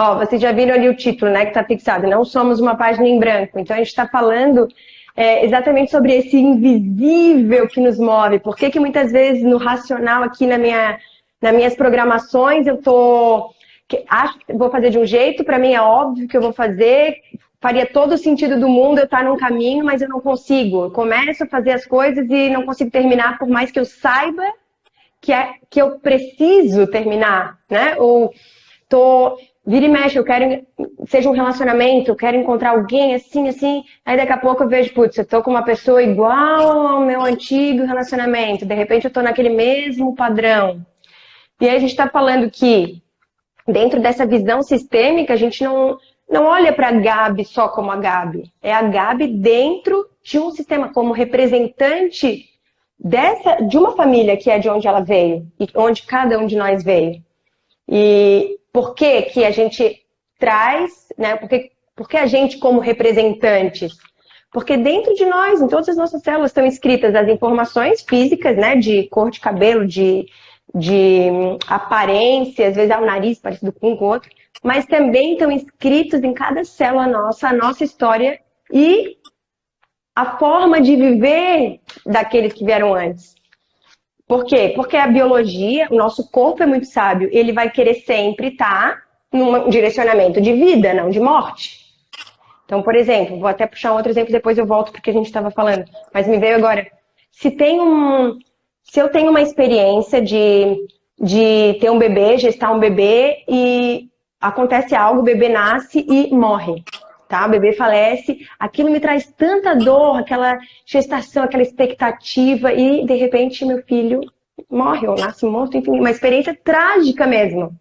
Ó, vocês já viram ali o título, né, que está fixado. Não somos uma página em branco. Então, a gente está falando exatamente sobre esse invisível que nos move. Por que que muitas vezes no racional aqui nas minhas programações eu acho que vou fazer de um jeito, para mim é óbvio que eu vou fazer, faria todo o sentido do mundo eu estar num caminho, mas eu não consigo. Eu começo a fazer as coisas e não consigo terminar, por mais que eu saiba que eu preciso terminar, né? Ou vira e mexe, eu quero, seja um relacionamento, eu quero encontrar alguém assim, assim, aí daqui a pouco eu vejo, putz, eu tô com uma pessoa igual ao meu antigo relacionamento, de repente eu tô naquele mesmo padrão. E aí a gente tá falando que, dentro dessa visão sistêmica, a gente não olha para a Gabi só como a Gabi, é a Gabi dentro de um sistema, como representante de uma família que é de onde ela veio, e onde cada um de nós veio. E por que que a gente traz, né? Por que a gente como representantes? Porque dentro de nós, em todas as nossas células, estão escritas as informações físicas, né? De cor de cabelo, de aparência, às vezes é o nariz parecido com o outro, mas também estão escritos em cada célula nossa, a nossa história e a forma de viver daqueles que vieram antes. Por quê? Porque a biologia, o nosso corpo é muito sábio, ele vai querer sempre estar num direcionamento de vida, não de morte. Então, por exemplo, vou até puxar um outro exemplo, depois eu volto porque a gente estava falando, mas me veio agora. Se eu tenho uma experiência de ter um bebê, gestar um bebê e acontece algo, o bebê nasce e morre, tá? O bebê falece, aquilo me traz tanta dor, aquela gestação, aquela expectativa e de repente meu filho morre ou nasce morto, enfim, uma experiência trágica mesmo.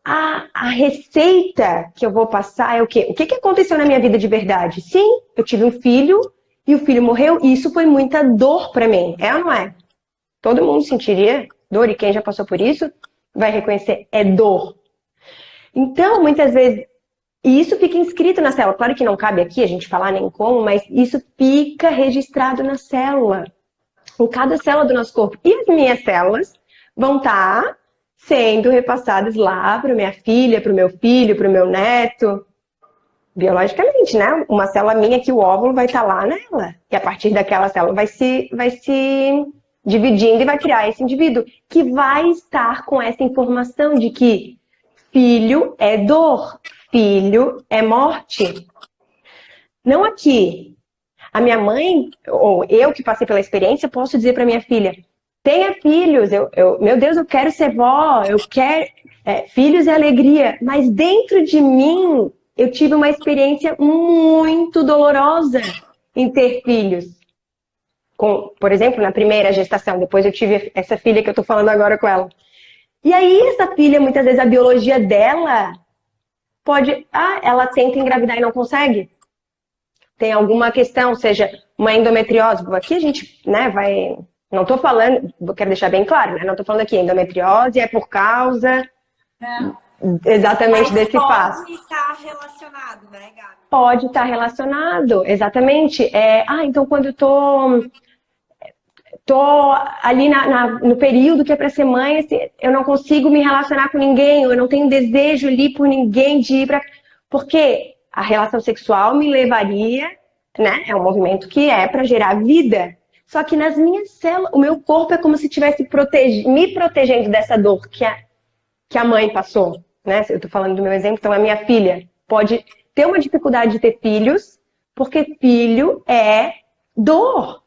A receita que eu vou passar é o quê? O que aconteceu na minha vida de verdade? Sim, eu tive um filho e o filho morreu e isso foi muita dor para mim. É ou não é? Todo mundo sentiria dor e quem já passou por isso vai reconhecer, é dor. Então, muitas vezes, e isso fica inscrito na célula. Claro que não cabe aqui a gente falar nem como, mas isso fica registrado na célula. Em cada célula do nosso corpo. E as minhas células vão estar sendo repassadas lá para minha filha, para o meu filho, para o meu neto. Biologicamente, né? Uma célula minha que o óvulo vai estar lá nela. E a partir daquela célula vai se dividindo e vai criar esse indivíduo que vai estar com essa informação de que filho é dor, filho é morte. Não aqui. A minha mãe, ou eu que passei pela experiência, posso dizer para minha filha, tenha filhos, meu Deus, eu quero ser vó, eu quero filhos é alegria. Mas dentro de mim, eu tive uma experiência muito dolorosa em ter filhos. Por exemplo, na primeira gestação, depois eu tive essa filha que eu tô falando agora com ela. E aí, essa filha, muitas vezes, a biologia dela ela tenta engravidar e não consegue. Tem alguma questão, seja uma endometriose. Aqui a gente, né, não tô falando, quero deixar bem claro, né? Não tô falando aqui, endometriose é por causa exatamente desse fato. Pode estar relacionado, né, Gabi? Pode estar relacionado, exatamente. Então quando eu tô ali no período que é para ser mãe, assim, eu não consigo me relacionar com ninguém, eu não tenho desejo ali por ninguém de ir para... Porque a relação sexual me levaria, né? É um movimento que é para gerar vida. Só que nas minhas células, o meu corpo é como se estivesse me protegendo dessa dor que a mãe passou, né? Eu tô falando do meu exemplo, então a minha filha pode ter uma dificuldade de ter filhos, porque filho é dor.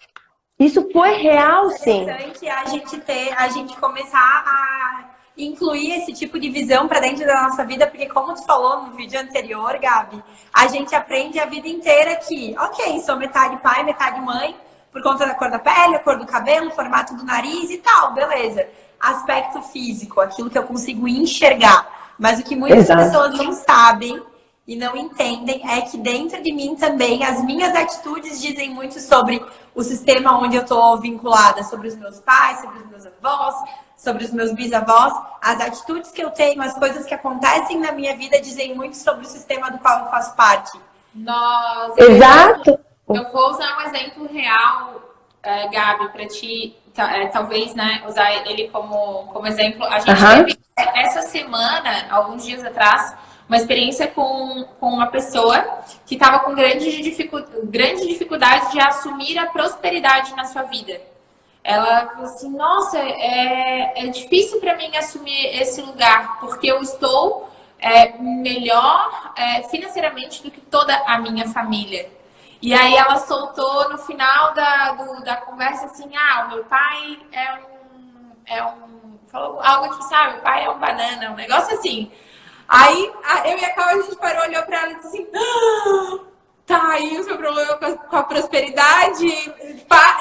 Isso foi real, sim. É interessante a gente começar a incluir esse tipo de visão para dentro da nossa vida, porque como tu falou no vídeo anterior, Gabi, a gente aprende a vida inteira que, ok, sou metade pai, metade mãe, por conta da cor da pele, a cor do cabelo, o formato do nariz e tal, beleza. Aspecto físico, aquilo que eu consigo enxergar. Mas o que muitas pessoas não sabem e não entendem é que dentro de mim também as minhas atitudes dizem muito sobre o sistema onde eu estou vinculada, sobre os meus pais, sobre os meus avós, sobre os meus bisavós. As atitudes que eu tenho, as coisas que acontecem na minha vida dizem muito sobre o sistema do qual eu faço parte. Nossa, exato. Eu vou usar um exemplo real Gabi, para ti, talvez, né, usar ele como exemplo. A gente teve essa semana, alguns dias atrás, uma experiência com uma pessoa que estava com grande dificuldade de assumir a prosperidade na sua vida. Ela falou assim, nossa, é difícil para mim assumir esse lugar, porque eu estou melhor financeiramente do que toda a minha família. E aí ela soltou no final da conversa assim, o meu pai falou algo tipo, sabe, meu pai é um banana, um negócio assim. Aí eu e a Cal, a gente parou, olhou pra ela e disse assim, tá aí o seu problema com a prosperidade,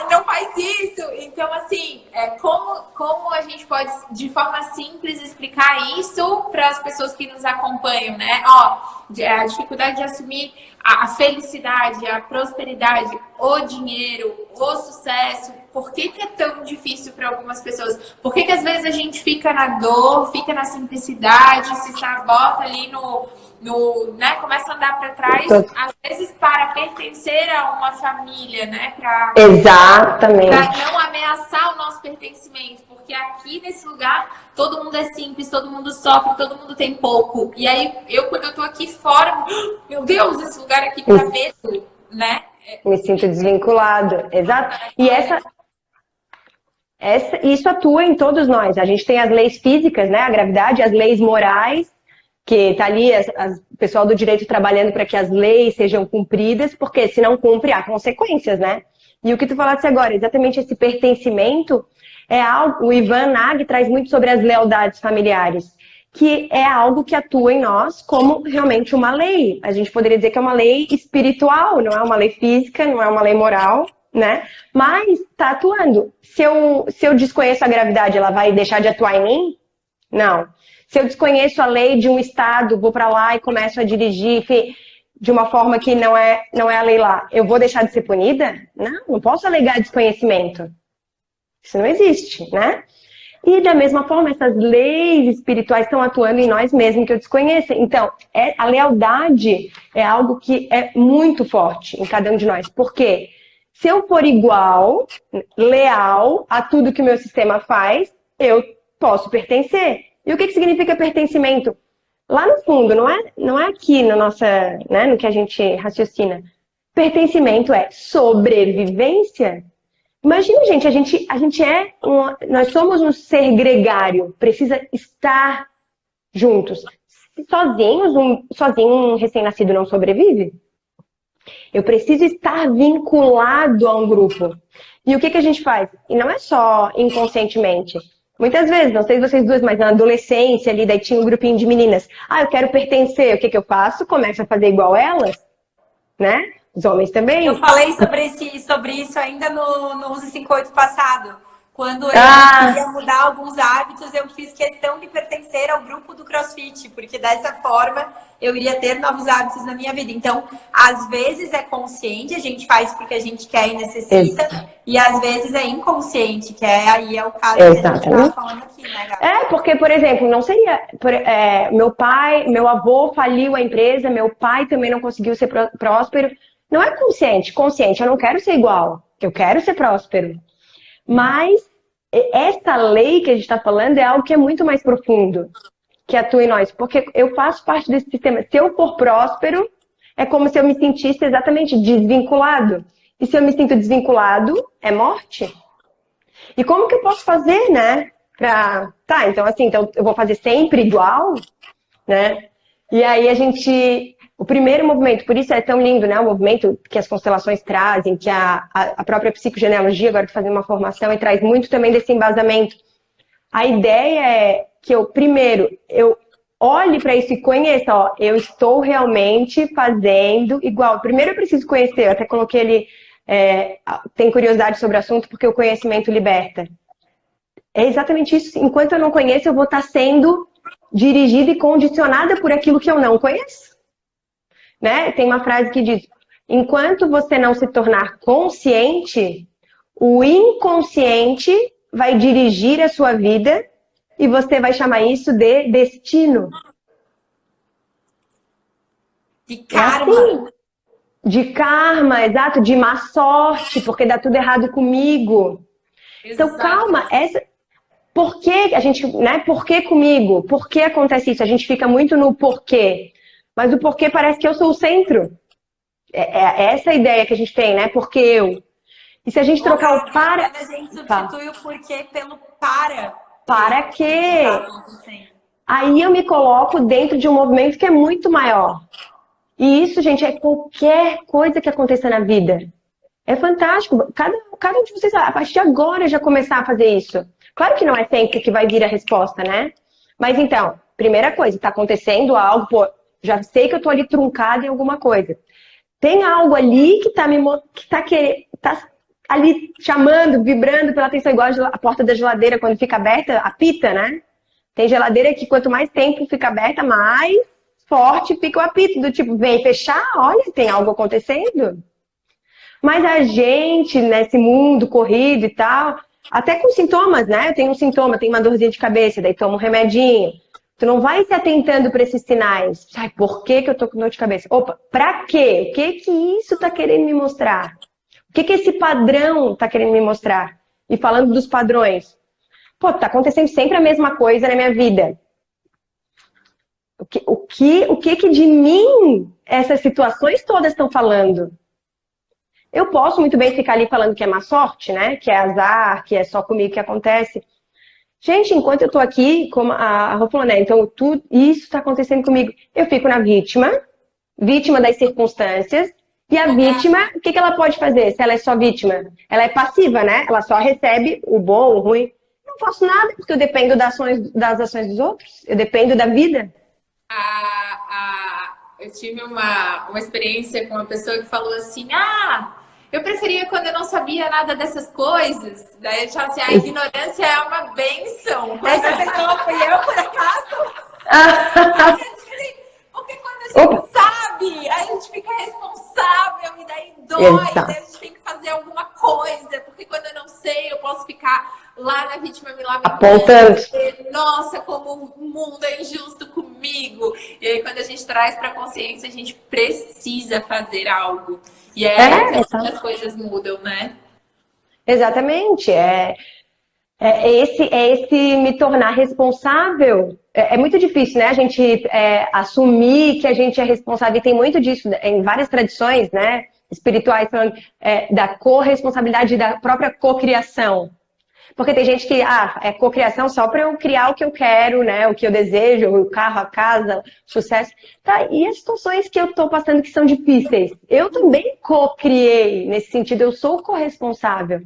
não faz isso. Então, assim, como a gente pode, de forma simples, explicar isso para as pessoas que nos acompanham, né? A dificuldade de assumir a felicidade, a prosperidade, o dinheiro, o sucesso. Por que é tão difícil para algumas pessoas? Por que às vezes a gente fica na dor, fica na simplicidade, se sabota ali né, começa a andar para trás, às vezes para pertencer a uma família, né? Exatamente. Para não ameaçar o nosso pertencimento, porque aqui nesse lugar todo mundo é simples, todo mundo sofre, todo mundo tem pouco. E aí quando eu tô aqui fora, meu Deus, esse lugar aqui tá medo, né? Me sinto desvinculado, exato. E isso atua em todos nós. A gente tem as leis físicas, né? A gravidade, as leis morais, que tá ali o pessoal do direito trabalhando para que as leis sejam cumpridas, porque se não cumpre, há consequências, né? E o que tu falaste agora, exatamente esse pertencimento, é algo, o Ivan Nag traz muito sobre as lealdades familiares, que é algo que atua em nós como realmente uma lei. A gente poderia dizer que é uma lei espiritual, não é uma lei física, não é uma lei moral, né? Mas tá atuando. Se eu desconheço a gravidade, ela vai deixar de atuar em mim? Não. Se eu desconheço a lei de um estado, vou para lá e começo a dirigir de uma forma que não é a lei lá, eu vou deixar de ser punida? Não posso alegar desconhecimento. Isso não existe, né? E da mesma forma, essas leis espirituais estão atuando em nós mesmos que eu desconheço. Então, a lealdade é algo que é muito forte em cada um de nós. Porque se eu for igual, leal a tudo que o meu sistema faz, eu posso pertencer. E o que significa pertencimento? Lá no fundo, não é aqui no que a gente raciocina. Pertencimento é sobrevivência. Imagina, gente, nós somos um ser gregário, precisa estar juntos. Sozinho um recém-nascido não sobrevive. Eu preciso estar vinculado a um grupo. E o que a gente faz? E não é só inconscientemente. Muitas vezes, não sei se vocês duas, mas na adolescência ali, daí tinha um grupinho de meninas. Eu quero pertencer, o que eu faço? Começo a fazer igual elas, né? Os homens também. Eu falei sobre isso ainda no 1158 passado. Quando eu queria mudar alguns hábitos, eu fiz questão de pertencer ao grupo do CrossFit, porque dessa forma eu iria ter novos hábitos na minha vida. Então, às vezes é consciente, a gente faz porque a gente quer e necessita, e às vezes é inconsciente, que aí é o caso que a gente estava falando aqui, né, Gabi? Porque, por exemplo, não seria... meu avô faliu a empresa, meu pai também não conseguiu ser próspero. Não é consciente. Consciente, eu não quero ser igual, eu quero ser próspero. Mas essa lei que a gente está falando é algo que é muito mais profundo, que atua em nós. Porque eu faço parte desse sistema. Se eu for próspero, é como se eu me sentisse exatamente desvinculado. E se eu me sinto desvinculado, é morte. E como que eu posso fazer, né? Então eu vou fazer sempre igual, né? E aí o primeiro movimento, por isso é tão lindo, né? O movimento que as constelações trazem, que a própria psicogenealogia, agora que fazendo uma formação, e traz muito também desse embasamento. A ideia é que eu olhe para isso e conheça, eu estou realmente fazendo igual. Primeiro eu preciso conhecer, eu até coloquei ali, tem curiosidade sobre o assunto, porque o conhecimento liberta. É exatamente isso. Enquanto eu não conheço, eu vou estar sendo dirigida e condicionada por aquilo que eu não conheço. Né? Tem uma frase que diz: enquanto você não se tornar consciente, o inconsciente vai dirigir a sua vida e você vai chamar isso de destino. De karma. de karma, exato, de má sorte, porque dá tudo errado comigo. Então, calma, por que a gente, né? Por que comigo? Por que acontece isso? A gente fica muito no porquê. Mas o porquê parece que eu sou o centro. É essa a ideia que a gente tem, né? Porque eu. E se a gente trocar o para. Quando a gente substitui o porquê pelo para. Para quê? Aí eu me coloco dentro de um movimento que é muito maior. E isso, gente, é qualquer coisa que aconteça na vida. É fantástico. Cada um de vocês, a partir de agora, já começar a fazer isso. Claro que não é sempre que vai vir a resposta, né? Mas então, primeira coisa, está acontecendo algo, pô, já sei que eu tô ali truncada em alguma coisa. Tem algo ali que tá ali chamando, vibrando pela atenção, igual a porta da geladeira quando fica aberta, apita, né? Tem geladeira que quanto mais tempo fica aberta, mais forte fica o apito, do tipo, vem fechar, olha, tem algo acontecendo. Mas a gente, nesse mundo corrido e tal, até com sintomas, né? Eu tenho um sintoma, tenho uma dorzinha de cabeça, daí tomo um remedinho. Tu não vai se atentando para esses sinais. Ai, por que eu tô com dor de cabeça? Opa, pra quê? O que isso tá querendo me mostrar? O que esse padrão tá querendo me mostrar? E falando dos padrões, pô, tá acontecendo sempre a mesma coisa na minha vida. O que de mim essas situações todas estão falando? Eu posso muito bem ficar ali falando que é má sorte, né? Que é azar, que é só comigo que acontece. Gente, enquanto eu tô aqui, como a Rô falou, né? Então, tudo isso está acontecendo comigo. Eu fico na vítima das circunstâncias. E a vítima, o que ela pode fazer se ela é só vítima? Ela é passiva, né? Ela só recebe o bom, o ruim. Eu não faço nada, porque eu dependo das ações dos outros. Eu dependo da vida. Eu tive uma experiência com uma pessoa que falou assim, eu preferia quando eu não sabia nada dessas coisas. Daí eu falo assim, a ignorância é uma bênção. Essa pessoa fui eu, por acaso? Porque quando a gente sabe, a gente fica responsável e daí dói, daí a gente tem que fazer alguma coisa. Porque quando eu não sei, eu posso ficar lá na vítima me lamentando. Apontando. Nossa, como o mundo é injusto comigo. E aí, quando a gente traz para a consciência, a gente precisa fazer algo. E é aí que as coisas mudam, né? Exatamente. Esse me tornar responsável. É muito difícil, né? A gente assumir que a gente é responsável. E tem muito disso em várias tradições, né? Espirituais, falando da corresponsabilidade da própria cocriação. Porque tem gente que, é cocriação só para eu criar o que eu quero, né? O que eu desejo, o carro, a casa, o sucesso. Tá, e as situações que eu tô passando que são difíceis? Eu também cocriei nesse sentido, eu sou corresponsável.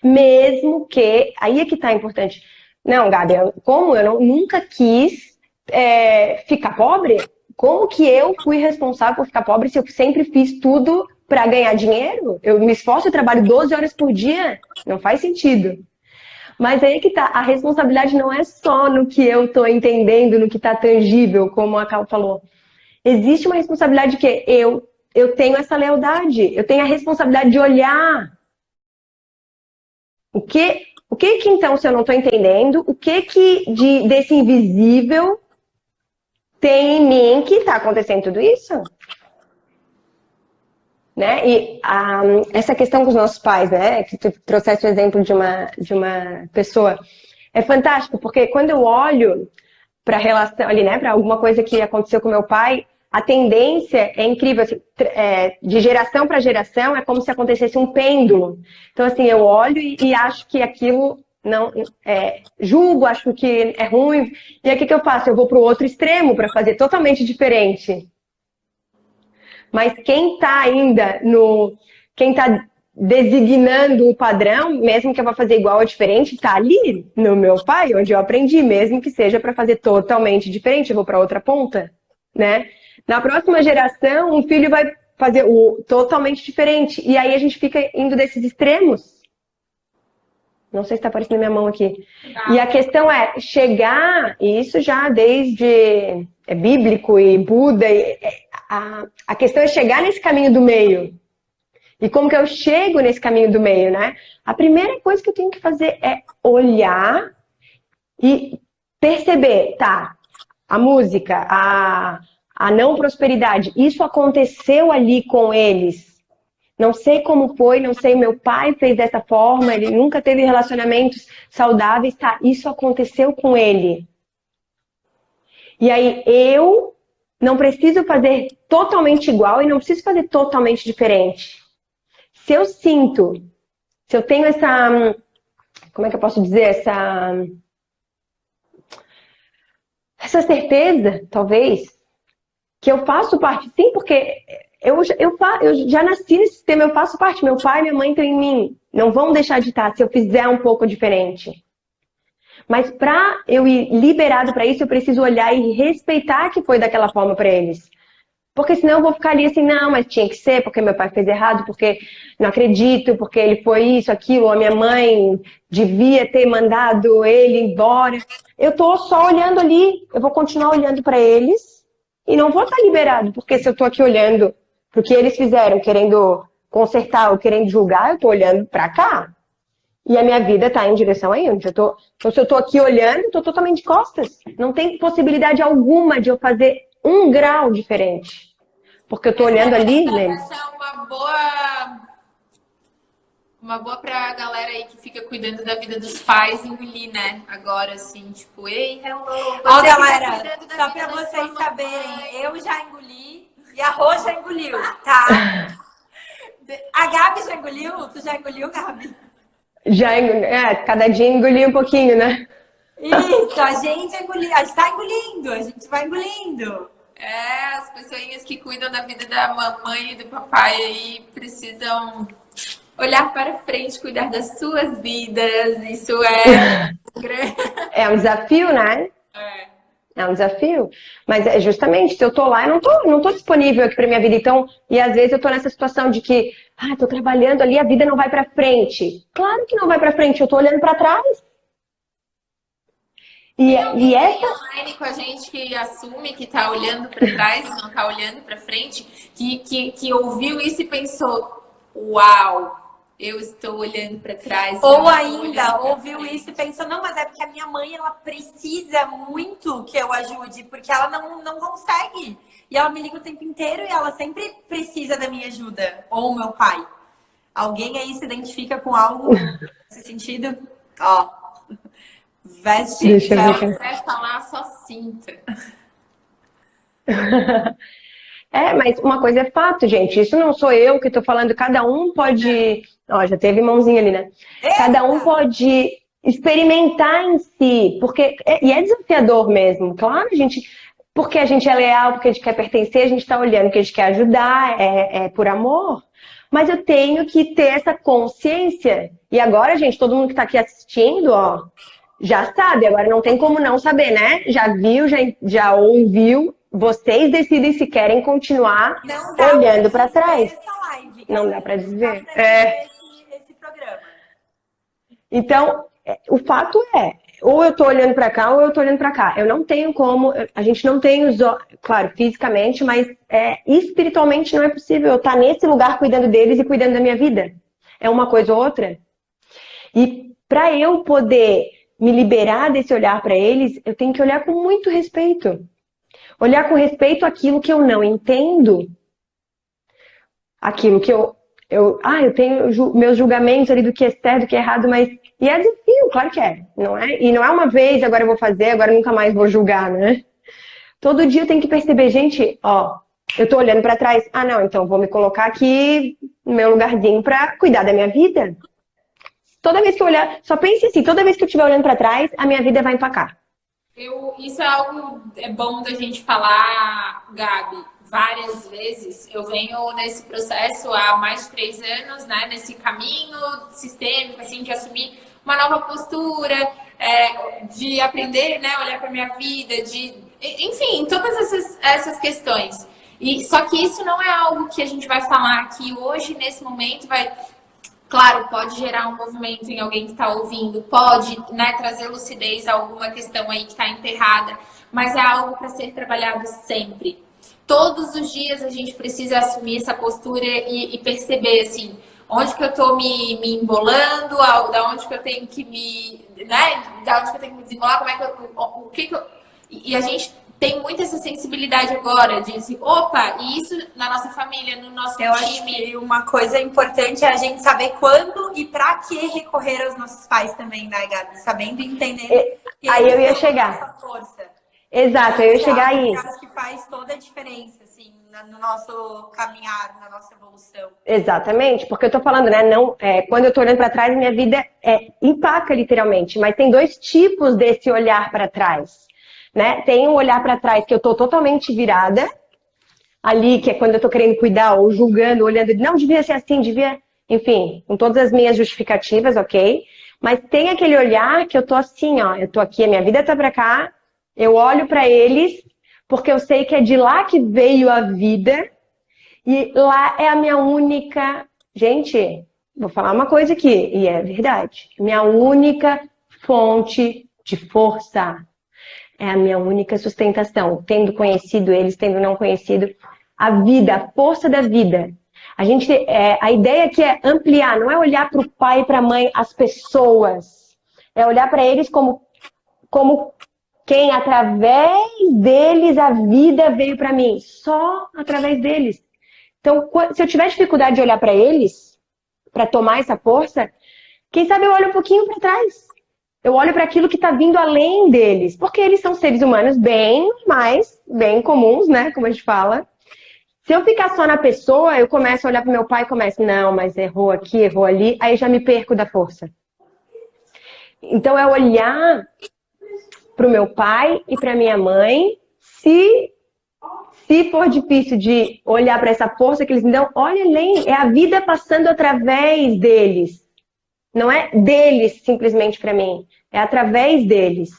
Mesmo que, aí é que tá importante. Não, Gabi, como eu nunca quis ficar pobre, como que eu fui responsável por ficar pobre se eu sempre fiz tudo para ganhar dinheiro? Eu me esforço, eu trabalho 12 horas por dia? Não faz sentido. Mas aí que tá, a responsabilidade não é só no que eu tô entendendo, no que tá tangível, como a Cal falou. Existe uma responsabilidade que eu tenho essa lealdade, eu tenho a responsabilidade de olhar. O que então, se eu não tô entendendo, o que desse invisível tem em mim que tá acontecendo tudo isso? Né? E essa questão com os nossos pais, né? Que tu trouxesse o exemplo de uma pessoa, é fantástico, porque quando eu olho para a relação ali, né? Para alguma coisa que aconteceu com meu pai, a tendência é incrível, assim, de geração para geração, é como se acontecesse um pêndulo. Então, assim, eu olho e acho que aquilo não julgo, acho que é ruim, e aí o que eu faço? Eu vou para o outro extremo para fazer totalmente diferente. Mas quem está quem está designando o padrão, mesmo que eu vá fazer igual ou diferente, está ali no meu pai, onde eu aprendi, mesmo que seja para fazer totalmente diferente, eu vou para outra ponta, né? Na próxima geração, um filho vai fazer o totalmente diferente, e aí a gente fica indo desses extremos. Não sei se está aparecendo na minha mão aqui. E a questão é chegar, e isso já desde bíblico e Buda, a questão é chegar nesse caminho do meio. E como que eu chego nesse caminho do meio, né? A primeira coisa que eu tenho que fazer é olhar e perceber, tá, a música, a não prosperidade. Isso aconteceu ali com eles. Não sei como foi, não sei, meu pai fez dessa forma, ele nunca teve relacionamentos saudáveis, tá? Isso aconteceu com ele. E aí eu não preciso fazer totalmente igual e não preciso fazer totalmente diferente. Se eu sinto, se eu tenho essa, como é que eu posso dizer, essa certeza, talvez, que eu faço parte, sim, porque eu já nasci nesse sistema, eu faço parte. Meu pai e minha mãe estão em mim. Não vão deixar de estar se eu fizer um pouco diferente. Mas para eu ir liberado para isso, eu preciso olhar e respeitar que foi daquela forma para eles. Porque senão eu vou ficar ali assim, não, mas tinha que ser, porque meu pai fez errado, porque não acredito, porque ele foi isso, aquilo, ou a minha mãe devia ter mandado ele embora. Eu tô só olhando ali, eu vou continuar olhando para eles e não vou estar liberado, porque se eu tô aqui olhando pro que eles fizeram, querendo consertar ou querendo julgar, eu tô olhando para cá. E a minha vida tá em direção aí onde eu tô. Então, se eu tô aqui olhando, eu tô totalmente de costas. Não tem possibilidade alguma de eu fazer 1 grau diferente. Porque eu tô olhando ali, né? Essa é uma boa pra galera aí que fica cuidando da vida dos pais engolir, né? Agora, assim, tipo, ei, hello. Ó, galera, só pra vocês saberem, eu já engoli e a Rô já engoliu, tá? A Gabi já engoliu? Tu já engoliu, Gabi? Cada dia engoli um pouquinho, né? Isso, a gente engoliu, a gente tá engolindo, a gente vai engolindo. É, as pessoinhas que cuidam da vida da mamãe e do papai aí precisam olhar para frente, cuidar das suas vidas. Isso é É um desafio, né? É um desafio. Mas é justamente, se eu tô lá, eu não tô disponível aqui pra minha vida. Então, e às vezes eu tô nessa situação de que, tô trabalhando ali, a vida não vai pra frente. Claro que não vai pra frente, eu tô olhando pra trás. E essa online com a gente que assume que tá olhando para trás e não tá olhando para frente, que ouviu isso e pensou, uau, eu estou olhando para trás. Ou ainda ouviu isso e pensou, não, mas é porque a minha mãe, ela precisa muito que eu ajude, porque ela não consegue. E ela me liga o tempo inteiro e ela sempre precisa da minha ajuda. Ou o meu pai. Alguém aí se identifica com algo nesse sentido? Ó. Veste. Deixa eu ver. Se quiser falar, só sinta. Mas uma coisa é fato, gente. Isso não sou eu que tô falando. Cada um pode. Ó, já teve mãozinha ali, né? Cada um pode experimentar em si. E é desafiador mesmo. Claro, porque a gente é leal, porque a gente quer pertencer, a gente tá olhando que a gente quer ajudar, é por amor. Mas eu tenho que ter essa consciência. E agora, gente, todo mundo que tá aqui assistindo, ó, já sabe. Agora não tem como não saber, né? Já viu, já ouviu. Vocês decidem se querem continuar olhando para trás. Não dá para dizer. Esse programa. Então, o fato é, ou eu tô olhando para cá ou eu tô olhando para cá. Eu não tenho como, a gente não tem os olhos, claro, fisicamente, mas espiritualmente não é possível eu estar nesse lugar cuidando deles e cuidando da minha vida. É uma coisa ou outra. E para eu poder me liberar desse olhar para eles, eu tenho que olhar com muito respeito. Olhar com respeito àquilo que eu não entendo. Aquilo que eu tenho meus julgamentos ali do que é certo, do que é errado, mas... E é desafio, claro que é, não é? E não é uma vez, agora eu vou fazer, agora nunca mais vou julgar, né? Todo dia eu tenho que perceber, gente, ó, eu tô olhando pra trás. Não, então vou me colocar aqui no meu lugarzinho pra cuidar da minha vida. Toda vez que eu olhar, só pense assim, toda vez que eu estiver olhando pra trás, a minha vida vai empacar. Isso é algo bom da gente falar, Gabi, várias vezes. Eu venho nesse processo há mais de 3 anos, né? Nesse caminho sistêmico, assim, de assumir uma nova postura, de aprender, né? Olhar para minha vida, enfim, todas essas questões. Só que isso não é algo que a gente vai falar aqui hoje, nesse momento, Claro, pode gerar um movimento em alguém que está ouvindo, pode, né, trazer lucidez a alguma questão aí que está enterrada, mas é algo para ser trabalhado sempre. Todos os dias a gente precisa assumir essa postura e perceber, assim, onde que eu estou me embolando, da onde que eu tenho que da onde que eu tenho que me desenrolar, como é que eu, o que que eu... E a gente tem muito essa sensibilidade agora de assim, opa, e isso na nossa família, no nosso Eu acho time. que uma coisa importante é a gente saber quando e pra que recorrer aos nossos pais também, né, Gabi? Sabendo e entendendo que Aí eu eles ia são a chegar. nossa força. Exato, eu ia chegar aí. Eu acho que faz toda a diferença, assim, no nosso caminhar, na nossa evolução. Exatamente, porque eu tô falando, né? Não, quando eu tô olhando para trás, minha vida empaca literalmente, mas tem dois tipos desse olhar para trás, né? Tem um olhar para trás que eu tô totalmente virada, ali, que é quando eu tô querendo cuidar ou julgando, olhando, não devia ser assim, devia, enfim, com todas as minhas justificativas, ok? Mas tem aquele olhar que eu tô assim, ó, eu tô aqui, a minha vida tá pra cá, eu olho para eles, porque eu sei que é de lá que veio a vida. E lá é a minha única. Gente, vou falar uma coisa aqui, e é verdade. Minha única fonte de força. É a minha única sustentação. Tendo conhecido eles, tendo não conhecido. A vida, a força da vida. A ideia aqui é ampliar, não é olhar para o pai e para a mãe, as pessoas. É olhar para eles como quem, através deles, a vida veio para mim. Só através deles. Então, se eu tiver dificuldade de olhar para eles, para tomar essa força, quem sabe eu olho um pouquinho para trás. Eu olho para aquilo que está vindo além deles, porque eles são seres humanos bem comuns, né? Como a gente fala. Se eu ficar só na pessoa, eu começo a olhar para meu pai e começo, não, mas errou aqui, errou ali, aí já me perco da força. Então, é olhar para o meu pai e para minha mãe, se for difícil de olhar para essa força que eles me dão, olha além, é a vida passando através deles. Não é deles simplesmente para mim, é através deles.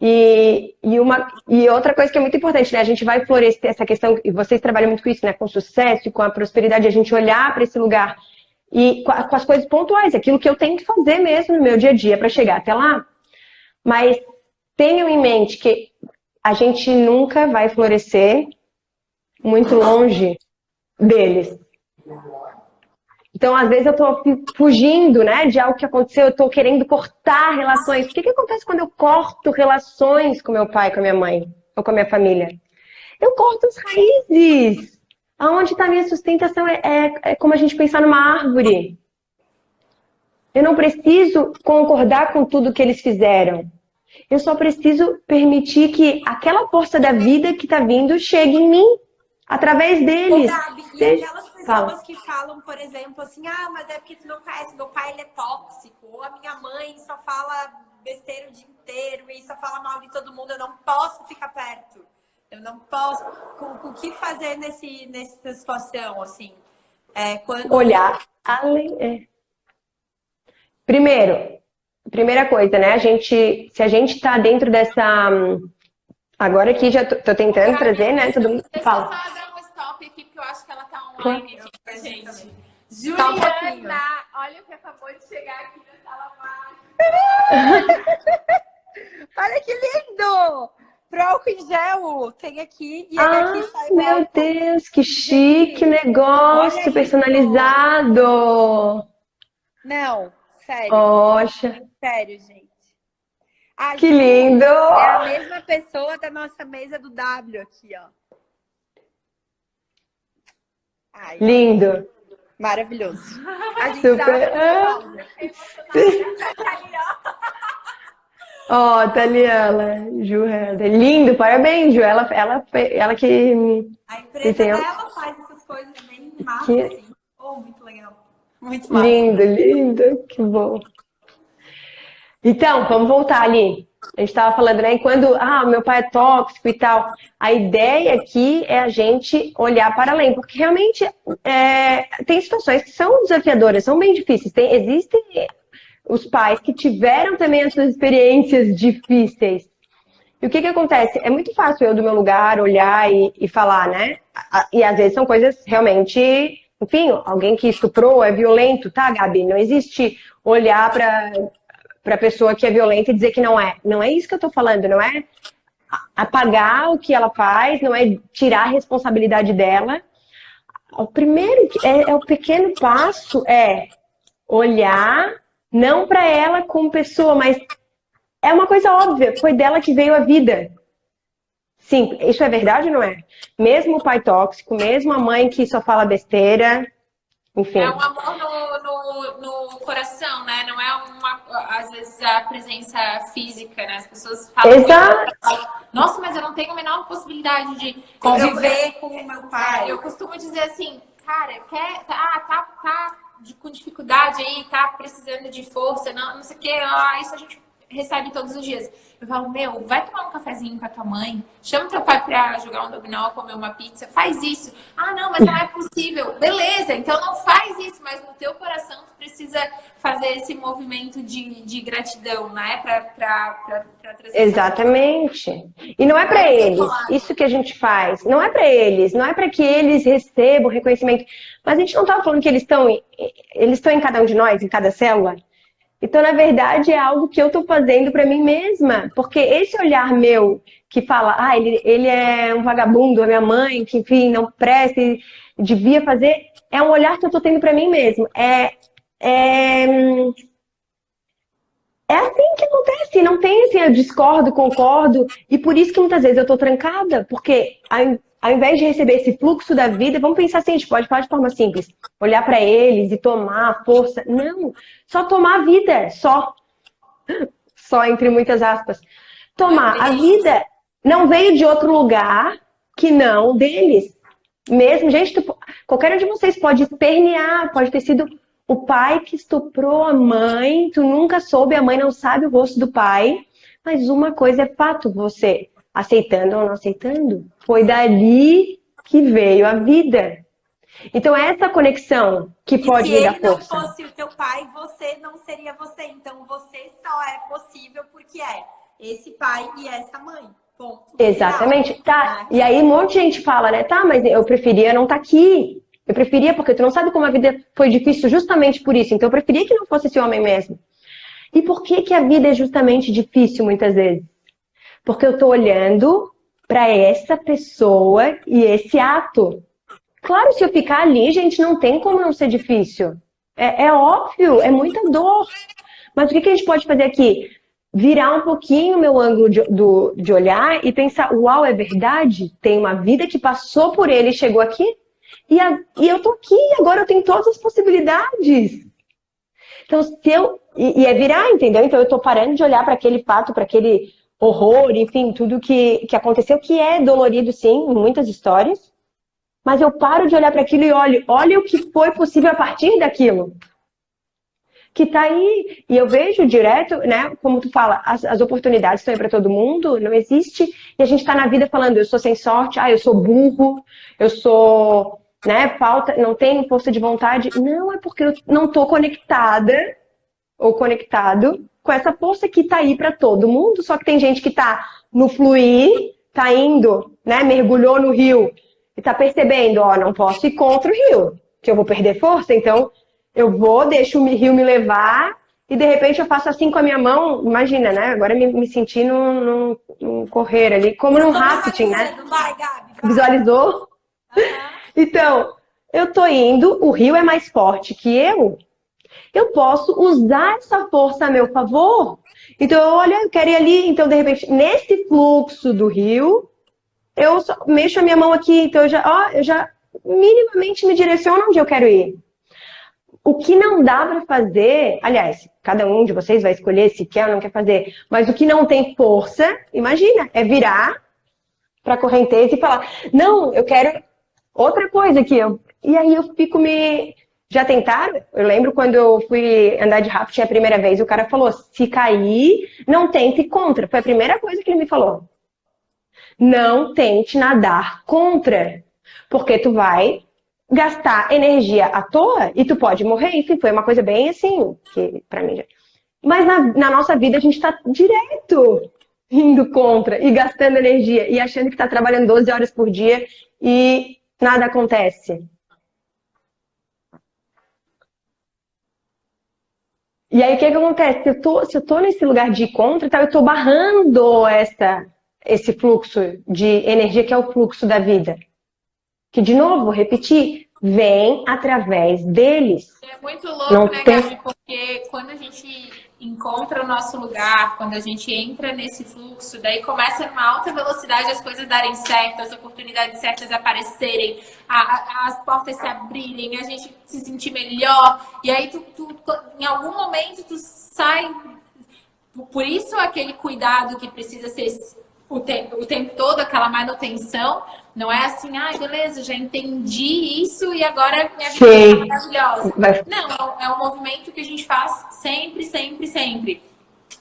E outra coisa que é muito importante, né? A gente vai florescer essa questão, e vocês trabalham muito com isso, né? Com sucesso e com a prosperidade, a gente olhar para esse lugar e com as coisas pontuais, aquilo que eu tenho que fazer mesmo no meu dia a dia para chegar até lá. Mas tenham em mente que a gente nunca vai florescer muito longe deles. Então, às vezes eu tô fugindo, né, de algo que aconteceu, eu tô querendo cortar relações. O que acontece quando eu corto relações com meu pai, com a minha mãe, ou com a minha família? Eu corto as raízes. Aonde está a minha sustentação é como a gente pensar numa árvore. Eu não preciso concordar com tudo que eles fizeram. Eu só preciso permitir que aquela força da vida que está vindo chegue em mim, através deles. Ô, Gabi, e aquelas pessoas que falam, por exemplo, assim, mas é porque tu não conhece, meu pai ele é tóxico, ou a minha mãe só fala besteira o dia inteiro e só fala mal de todo mundo, eu não posso ficar perto. Eu não posso. O que fazer nessa situação, assim? Olhar além. Primeira coisa, né? Se a gente tá dentro dessa. Agora aqui já tô tentando trazer, né? Todo mundo fala. Deixa eu só dar um stop aqui, porque eu acho que ela tá online aqui com a gente. Juliana, olha o que acabou de chegar aqui na sala mágica. Olha que lindo! Pro álcool em gel, tem aqui e aqui sai meu álcool. Deus, que chique negócio Olha personalizado. Não, sério. Poxa. Sério, gente. A Que Ju lindo! É a mesma pessoa da nossa mesa do W aqui, ó. Ai, lindo. Maravilhoso. A gente Super. Ó, tá ali ela, Ju Herder. Lindo, parabéns, Ju. Ela que. A empresa dela faz essas coisas bem massa, assim. Muito legal. Muito massa. Lindo, que bom. Então, vamos voltar ali. A gente estava falando, né? Quando, meu pai é tóxico e tal. A ideia aqui é a gente olhar para além, porque realmente tem situações que são desafiadoras, são bem difíceis. Existem os pais que tiveram também as suas experiências difíceis. E o que acontece? É muito fácil eu, do meu lugar, olhar e falar, né? E às vezes são coisas realmente... Enfim, alguém que estuprou é violento, tá, Gabi? Não existe olhar para a pessoa que é violenta e dizer que não é. Não é isso que eu tô falando, não é apagar o que ela faz, não é tirar a responsabilidade dela. O primeiro, o pequeno passo é olhar, não para ela como pessoa, mas é uma coisa óbvia, foi dela que veio a vida. Sim, isso é verdade ou não é? Mesmo o pai tóxico, mesmo a mãe que só fala besteira, enfim. É um amor no coração, né? Não é às vezes, a presença física, né? As pessoas falam Exato. muito, nossa, mas eu não tenho a menor possibilidade de conviver com o meu pai. Eu costumo dizer assim, cara, tá com dificuldade aí, tá precisando de força, não sei o que, isso a gente recebe todos os dias. Eu falo, meu, vai tomar um cafezinho com a tua mãe, chama teu pai pra jogar um dominó, comer uma pizza, faz isso. Ah, não, mas não é possível. Beleza, então não faz isso, mas no teu coração tu precisa fazer esse movimento de gratidão, né? Pra trazer Exatamente. E não é para eles, isso que a gente faz, não é para eles, não é para que eles recebam reconhecimento. Mas a gente não estava falando que eles estão em cada um de nós, em cada célula. Então, na verdade, é algo que eu estou fazendo para mim mesma. Porque esse olhar meu que fala, ele é um vagabundo, a minha mãe, que, enfim, não presta, devia fazer, é um olhar que eu estou tendo para mim mesmo. É assim que acontece, não tem assim, eu discordo, concordo, e por isso que muitas vezes eu tô trancada, porque ao invés de receber esse fluxo da vida, vamos pensar assim, a gente pode falar de forma simples, olhar para eles e tomar a força. Não, só tomar a vida, só entre muitas aspas. Tomar a vida não veio de outro lugar que não deles. Mesmo, gente, qualquer um de vocês pode espernear, pode ter sido o pai que estuprou a mãe, tu nunca soube, a mãe não sabe o rosto do pai, mas uma coisa é fato, você aceitando ou não aceitando, foi dali que veio a vida. Então é essa conexão que pode me dar força. Se ele não fosse o teu pai, você não seria você. Então você só é possível porque é esse pai e essa mãe. Ponto. Exatamente. Final. Tá. E aí um monte de gente fala, né? Tá, mas eu preferia não estar aqui. Eu preferia, porque tu não sabe como a vida foi difícil justamente por isso. Então eu preferia que não fosse esse homem mesmo. E por que a vida é justamente difícil muitas vezes? Porque eu tô olhando para essa pessoa e esse ato. Claro, se eu ficar ali, gente, não tem como não ser difícil. É óbvio, é muita dor. Mas o que a gente pode fazer aqui? Virar um pouquinho o meu ângulo de olhar e pensar, uau, é verdade? Tem uma vida que passou por ele e chegou aqui? E eu tô aqui, agora eu tenho todas as possibilidades. Então, e é virar, entendeu? Então eu tô parando de olhar para aquele fato, para aquele horror, enfim, tudo que aconteceu, que é dolorido, sim, em muitas histórias. Mas eu paro de olhar para aquilo e olha o que foi possível a partir daquilo. Que tá aí. E eu vejo direto, né? Como tu fala, as oportunidades estão aí para todo mundo, não existe. E a gente tá na vida falando, eu sou sem sorte, eu sou burro, eu sou, né, não tenho força de vontade. Não, é porque eu não tô conectada ou conectado com essa força que tá aí para todo mundo. Só que tem gente que tá no fluir, tá indo, né? Mergulhou no rio e tá percebendo, não posso ir contra o rio, que eu vou perder força, então eu deixo o rio me levar e de repente eu faço assim com a minha mão, imagina, né? Agora me senti num correr ali, como num rafting, né? Vai, Gabi, vai. Visualizou? Uhum. Então, eu tô indo, o rio é mais forte que eu posso usar essa força a meu favor. Então, olha, eu quero ir ali, então de repente, nesse fluxo do rio, eu só mexo a minha mão aqui, então eu já minimamente me direciono onde eu quero ir. O que não dá para fazer, aliás, cada um de vocês vai escolher se quer ou não quer fazer, mas o que não tem força, imagina, é virar para a correnteza e falar, não, eu quero outra coisa aqui. E aí eu fico Já tentaram? Eu lembro quando eu fui andar de rafting a primeira vez, o cara falou, se cair, não tente contra. Foi a primeira coisa que ele me falou. Não tente nadar contra, porque tu vai gastar energia à toa e tu pode morrer. Enfim, foi uma coisa bem assim, que pra mim já... Mas na nossa vida a gente tá direto indo contra e gastando energia e achando que tá trabalhando 12 horas por dia e nada acontece. E aí o que acontece? Se eu tô nesse lugar de ir contra, eu tô barrando esse fluxo de energia que é o fluxo da vida. Que, de novo, vou repetir, vem através deles. É muito louco, né, Gabi? Porque quando a gente encontra o nosso lugar, quando a gente entra nesse fluxo, daí começa numa alta velocidade as coisas darem certo, as oportunidades certas aparecerem, as portas se abrirem, a gente se sentir melhor, e aí em algum momento tu sai. Por isso aquele cuidado que precisa ser o tempo todo, aquela manutenção, não é assim, beleza, já entendi isso e agora minha vida está maravilhosa. Não, é um movimento que a gente faz sempre, sempre, sempre.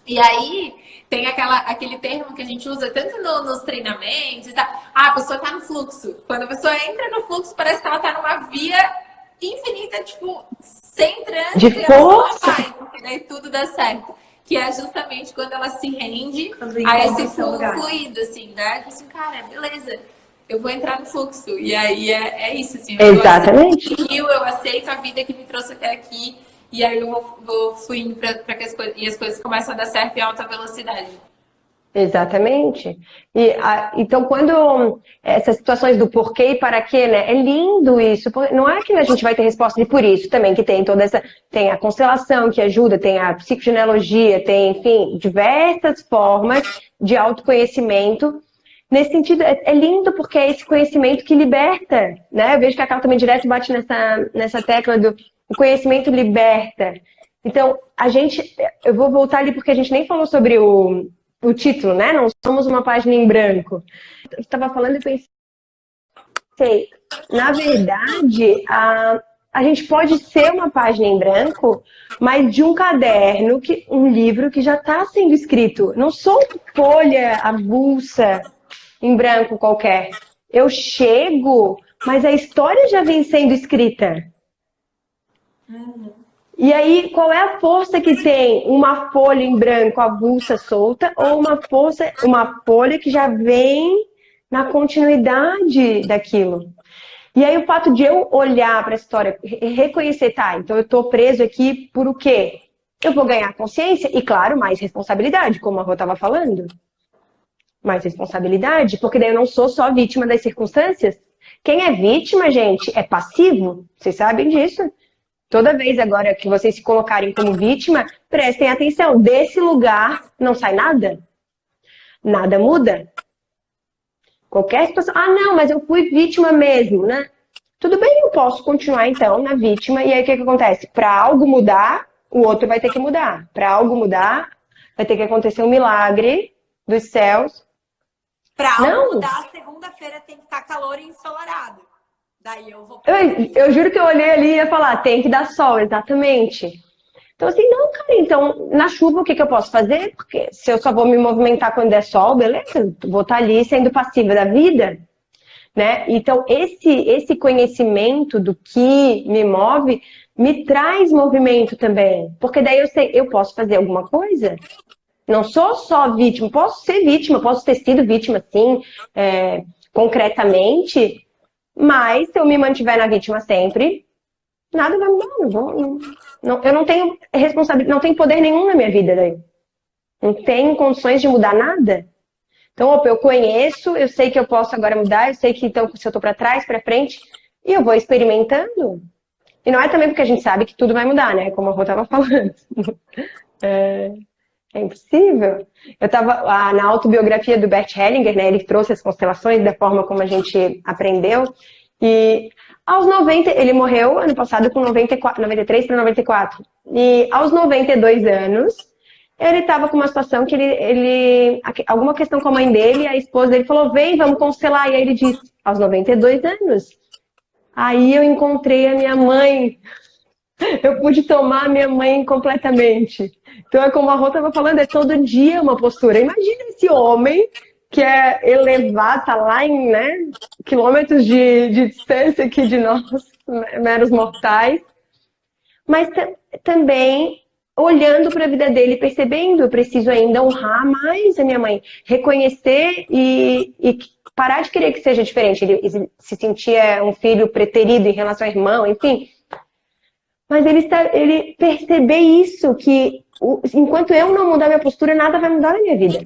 E aí tem aquele termo que a gente usa tanto nos treinamentos, a pessoa está no fluxo. Quando a pessoa entra no fluxo, parece que ela está numa via infinita, tipo, sem trânsito, de força, e daí tudo dá certo. Que é justamente quando ela se rende a esse fluido, assim, né? Tipo assim, cara, beleza, eu vou entrar no fluxo. E aí é isso, assim. Exatamente. Eu aceito a vida que me trouxe até aqui. E aí eu vou fluindo para que as coisas começam a dar certo em alta velocidade. Exatamente. Então, quando essas situações do porquê e para quê, né? É lindo isso. Não é que a gente vai ter resposta de por isso também, que tem toda essa. Tem a constelação que ajuda, tem a psicogenealogia, tem, enfim, diversas formas de autoconhecimento. Nesse sentido, é lindo porque é esse conhecimento que liberta, né? Eu vejo que a Carla também direto bate nessa tecla do o conhecimento liberta. Então, eu vou voltar ali porque a gente nem falou sobre o título, né? Não somos uma página em branco. Eu estava falando e pensei, na verdade, a gente pode ser uma página em branco, mas de um caderno, um livro que já está sendo escrito. Não sou folha avulsa em branco qualquer. Eu chego, mas a história já vem sendo escrita. E aí, qual é a força que tem uma folha em branco avulsa solta ou uma folha que já vem na continuidade daquilo? E aí o fato de eu olhar para a história, reconhecer, então eu estou preso aqui por o quê? Eu vou ganhar consciência e, claro, mais responsabilidade, como a Rô estava falando. Mais responsabilidade, porque daí eu não sou só vítima das circunstâncias. Quem é vítima, gente, é passivo. Vocês sabem disso. Toda vez agora que vocês se colocarem como vítima, prestem atenção. Desse lugar não sai nada. Nada muda. Qualquer situação. Não, mas eu fui vítima mesmo, né? Tudo bem, eu posso continuar então na vítima. E aí o que acontece? Para algo mudar, o outro vai ter que mudar. Para algo mudar, vai ter que acontecer um milagre dos céus. Para algo mudar, segunda-feira tem que estar calor e ensolarado. Daí eu vou... Eu juro que eu olhei ali e ia falar, tem que dar sol, exatamente. Então assim, não, cara, então na chuva o que eu posso fazer? Porque se eu só vou me movimentar quando der sol, beleza, vou estar ali sendo passiva da vida, né? Então esse conhecimento do que me move me traz movimento também, porque daí eu sei, eu posso fazer alguma coisa. Não sou só vítima, posso ser vítima, posso ter sido vítima sim, concretamente. Mas se eu me mantiver na vítima sempre, nada vai mudar. Eu não tenho responsabilidade, não tenho poder nenhum na minha vida daí. Não tenho condições de mudar nada. Então, eu conheço, eu sei que eu posso agora mudar, eu sei que então, se eu tô para trás, para frente, e eu vou experimentando. E não é também porque a gente sabe que tudo vai mudar, né? Como a Rô estava falando. É impossível. Eu estava na autobiografia do Bert Hellinger, né? Ele trouxe as constelações da forma como a gente aprendeu. E aos 90, ele morreu ano passado com 93 para 94. E aos 92 anos, ele estava com uma situação que alguma questão com a mãe dele, a esposa dele falou, vem, vamos constelar. E aí ele disse, aos 92 anos. Aí eu encontrei a minha mãe. Eu pude tomar a minha mãe completamente. Então é como a Rô estava falando, é todo dia uma postura. Imagina esse homem que é elevado, tá lá em quilômetros de distância aqui de nós, meros mortais. Mas também olhando para a vida dele, percebendo, eu preciso ainda honrar mais a minha mãe. Reconhecer e parar de querer que seja diferente. Ele se sentia um filho preterido em relação ao irmão, enfim. Mas ele perceber isso, que enquanto eu não mudar minha postura, nada vai mudar na minha vida.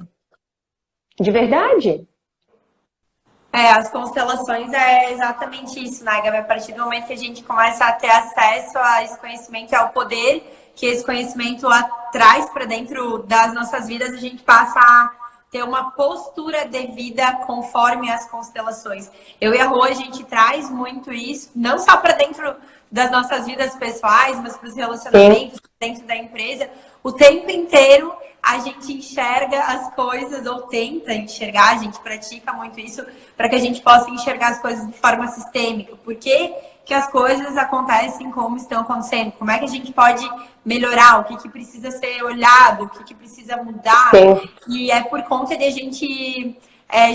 De verdade. As constelações é exatamente isso, né, Gabi? A partir do momento que a gente começa a ter acesso a esse conhecimento e ao poder que esse conhecimento traz para dentro das nossas vidas, a gente passa a ter uma postura de vida conforme as constelações. Eu e a Rô, a gente traz muito isso, não só para dentro das nossas vidas pessoais, mas para os relacionamentos, dentro da empresa. O tempo inteiro a gente enxerga as coisas, ou tenta enxergar, a gente pratica muito isso, para que a gente possa enxergar as coisas de forma sistêmica. Por que que as coisas acontecem como estão acontecendo? Como é que a gente pode melhorar? O que que precisa ser olhado? O que que precisa mudar? Sim. E é por conta de a gente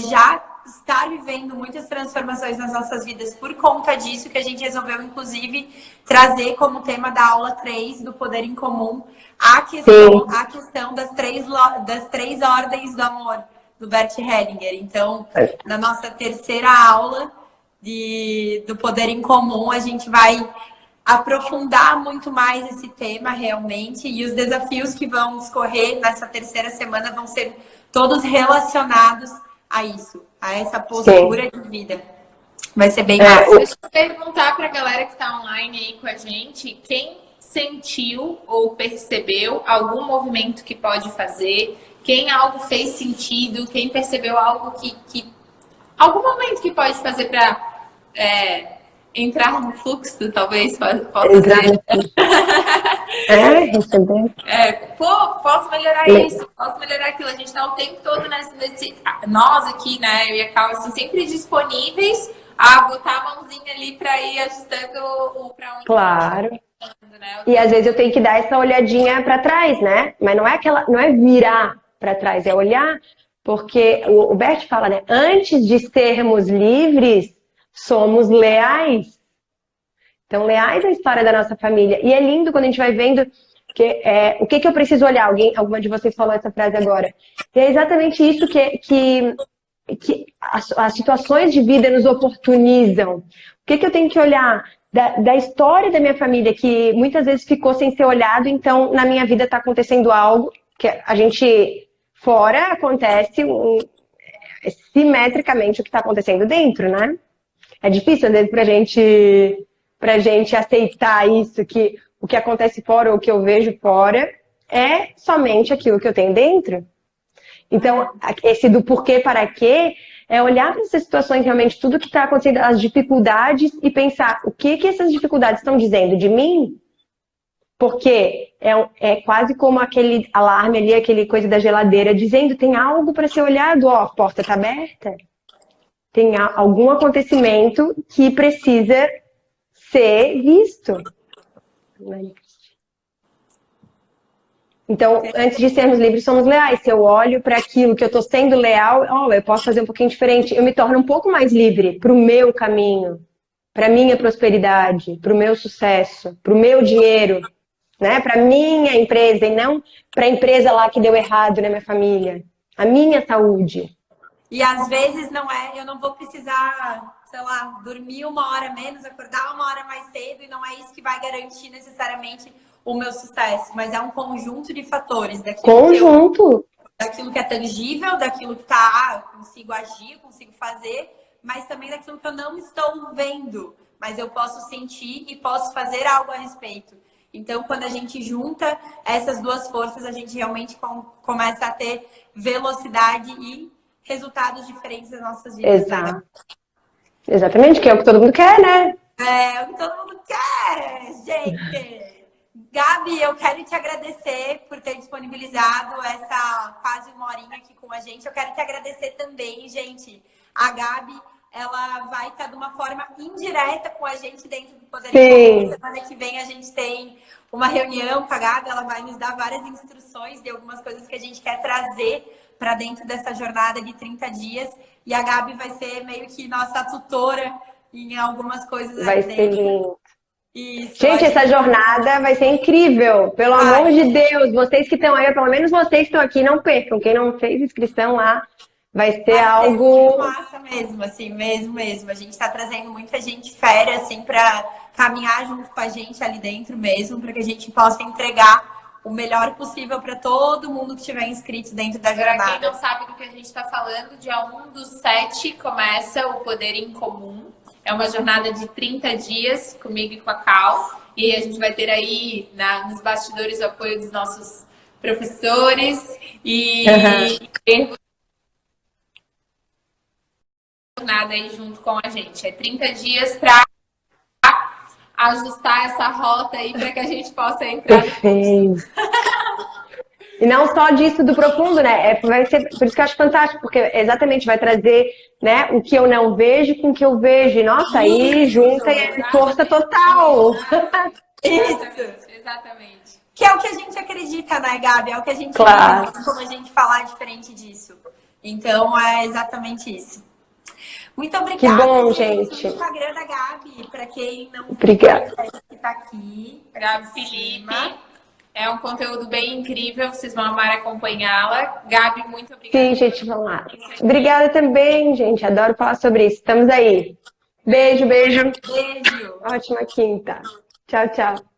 já estar vivendo muitas transformações nas nossas vidas por conta disso que a gente resolveu, inclusive, trazer como tema da aula 3 do Poder em Comum a questão das três ordens do amor, do Bert Hellinger. Então, na nossa terceira aula do Poder em Comum, a gente vai aprofundar muito mais esse tema realmente, e os desafios que vão escorrer nessa terceira semana vão ser todos relacionados a isso, a essa postura de vida. Vai ser bem massa. Deixa eu perguntar para a galera que está online aí com a gente, quem sentiu ou percebeu algum movimento que pode fazer, quem algo fez sentido, quem percebeu algo que algum momento que pode fazer para entrar no fluxo, talvez possa ser. Receber. Posso melhorar isso, posso melhorar aquilo. A gente está o tempo todo nós aqui, né, eu e a Cal, assim, sempre disponíveis a botar a mãozinha ali para ir ajustando o para onde. Claro. Né? E às vezes eu tenho que dar essa olhadinha para trás, né? Mas não é virar para trás, é olhar, porque o Bert fala, né? Antes de sermos livres, somos leais. Então, leais à história da nossa família. E é lindo quando a gente vai vendo que, o que eu preciso olhar. Alguma de vocês falou essa frase agora. E é exatamente isso que as situações de vida nos oportunizam. O que eu tenho que olhar? Da história da minha família, que muitas vezes ficou sem ser olhado, então na minha vida está acontecendo algo que a gente, fora, acontece simetricamente o que está acontecendo dentro, né? É difícil, às vezes, pra gente aceitar isso, que o que acontece fora ou o que eu vejo fora é somente aquilo que eu tenho dentro. Então, esse do porquê para quê é olhar para essas situações, realmente, tudo que está acontecendo, as dificuldades, e pensar o que essas dificuldades estão dizendo de mim, porque é quase como aquele alarme ali, aquele coisa da geladeira, dizendo tem algo para ser olhado, ó, a porta está aberta, tem algum acontecimento que precisa ser visto. Então, antes de sermos livres, somos leais. Se eu olho para aquilo que eu estou sendo leal, eu posso fazer um pouquinho diferente. Eu me torno um pouco mais livre para o meu caminho, para a minha prosperidade, para o meu sucesso, para o meu dinheiro, né? Para a minha empresa e não para a empresa lá que deu errado na minha família. A minha saúde. E às vezes eu não vou precisar, sei lá, dormir 1 hora menos, acordar 1 hora mais cedo, e não é isso que vai garantir necessariamente o meu sucesso, mas é um conjunto de fatores daquilo que é tangível, daquilo que eu consigo agir, eu consigo fazer, mas também daquilo que eu não estou vendo, mas eu posso sentir e posso fazer algo a respeito. Então, quando a gente junta essas duas forças, a gente realmente começa a ter velocidade e resultados diferentes das nossas vidas. Exato. Né? Exatamente, que é o que todo mundo quer, né? É o que todo mundo quer, gente! Gabi, eu quero te agradecer por ter disponibilizado essa quase 1 horinha aqui com a gente. Eu quero te agradecer também, gente. A Gabi, ela vai estar de uma forma indireta com a gente dentro do Poder em Comum. Semana que vem a gente tem uma reunião com a Gabi. Ela vai nos dar várias instruções de algumas coisas que a gente quer trazer para dentro dessa jornada de 30 dias. E a Gabi vai ser meio que nossa tutora em algumas coisas. Vai ser lindo. Isso, gente, essa jornada vai ser incrível. Pelo amor de Deus, vocês que estão aí, pelo menos vocês que estão aqui, não percam. Quem não fez inscrição lá, vai ser algo... massa mesmo, assim, mesmo. A gente está trazendo muita gente fera, assim, para caminhar junto com a gente ali dentro mesmo, para que a gente possa entregar o melhor possível para todo mundo que estiver inscrito dentro da jornada. Para quem não sabe do que a gente está falando, dia 1/7 começa o Poder em Comum. É uma jornada de 30 dias comigo e com a Cal. E a gente vai ter aí nos bastidores o apoio dos nossos professores e erros nada aí junto com a gente. É 30 dias para ajustar essa rota aí para que a gente possa entrar. Perfeito. E não só disso do profundo, né? Vai ser, por isso que eu acho fantástico, porque exatamente vai trazer, né, o que eu não vejo com o que eu vejo. E, nossa, aí junta e é força total. Isso. Exatamente. Que é o que a gente acredita, né, Gabi? É o que a gente Claro. acredita, como a gente falar diferente disso. Então, é exatamente isso. Muito obrigada. Que bom, gente. O Instagram da Gabi, para quem não Obrigada. que tá aqui. Gabi Felipe. É um conteúdo bem incrível, vocês vão amar acompanhá-la. Gabi, muito obrigada. Sim, gente, vamos lá. Obrigada também, gente. Adoro falar sobre isso. Estamos aí. Beijo, beijo. Beijo. Ótima quinta. Tchau, tchau.